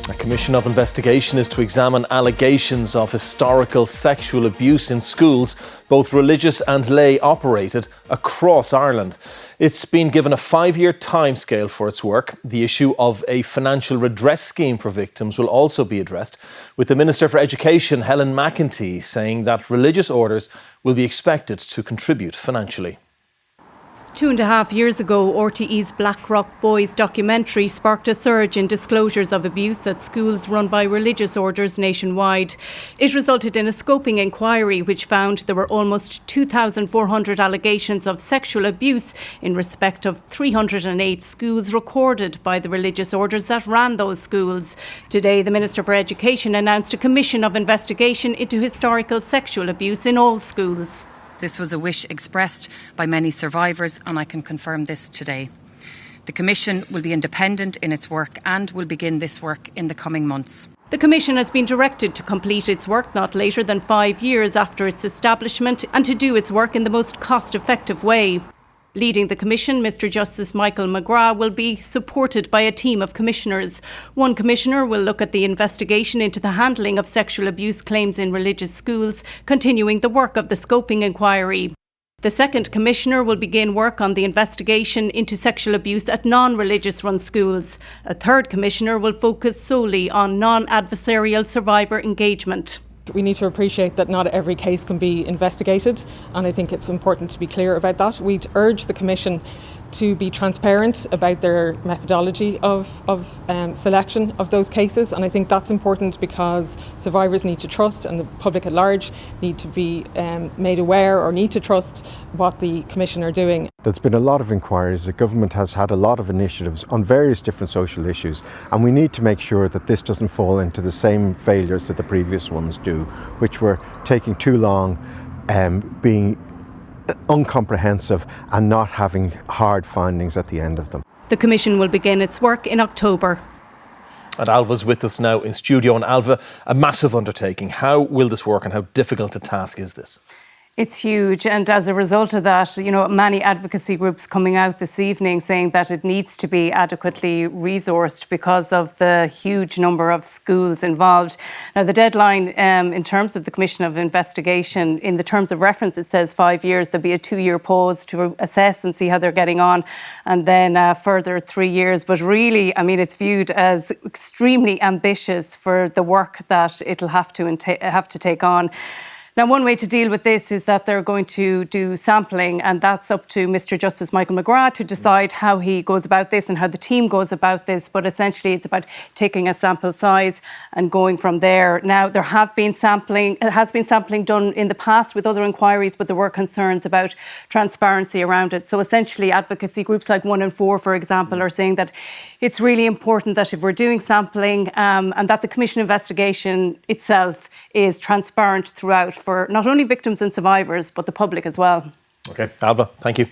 A commission of investigation is to examine allegations of historical sexual abuse in schools, both religious and lay operated, across Ireland. It's been given a 5-year timescale for its work. The issue of a financial redress scheme for victims will also be addressed, with the Minister for Education, Helen McEntee, saying that religious orders will be expected to contribute financially. 2.5 years ago, RTE's Black Rock Boys documentary sparked a surge in disclosures of abuse at schools run by religious orders nationwide. It resulted in a scoping inquiry which found there were almost 2,400 allegations of sexual abuse in respect of 308 schools recorded by the religious orders that ran those schools. Today, the Minister for Education announced a commission of investigation into historical sexual abuse in all schools. This was a wish expressed by many survivors, and I can confirm this today. The Commission will be independent in its work and will begin this work in the coming months. The Commission has been directed to complete its work not later than 5 years after its establishment and to do its work in the most cost-effective way. Leading the Commission, Mr Justice Michael McGrath will be supported by a team of commissioners. One commissioner will look at the investigation into the handling of sexual abuse claims in religious schools, continuing the work of the scoping inquiry. The second commissioner will begin work on the investigation into sexual abuse at non-religious run schools. A third commissioner will focus solely on non-adversarial survivor engagement. We need to appreciate that not every case can be investigated, and I think it's important to be clear about that. We'd urge the Commission to be transparent about their methodology of selection of those cases, and I think that's important because survivors need to trust and the public at large need to be made aware or need to trust what the Commission are doing. There's been a lot of inquiries. The government has had a lot of initiatives on various different social issues, and we need to make sure that this doesn't fall into the same failures that the previous ones do, which were taking too long, being uncomprehensive and not having hard findings at the end of them. The Commission will begin its work in October. And Alva's with us now in studio. And Alva, a massive undertaking. How will this work and how difficult a task is this? It's huge, and as a result of that, many advocacy groups coming out this evening saying that it needs to be adequately resourced because of the huge number of schools involved. Now, the deadline in terms of the Commission of Investigation, in the terms of reference, it says 5 years. There'll be a 2-year pause to assess and see how they're getting on, and then a further 3 years. But really, it's viewed as extremely ambitious for the work that it'll have to take on. Now, one way to deal with this is that they're going to do sampling, and that's up to Mr Justice Michael McGrath to decide how he goes about this and how the team goes about this. But essentially, it's about taking a sample size and going from there. Now, there has been sampling done in the past with other inquiries, but there were concerns about transparency around it. So essentially, advocacy groups like 1 and 4, for example, are saying that it's really important that if we're doing sampling and that the Commission investigation itself is transparent throughout for not only victims and survivors, but the public as well. OK, Alva, thank you.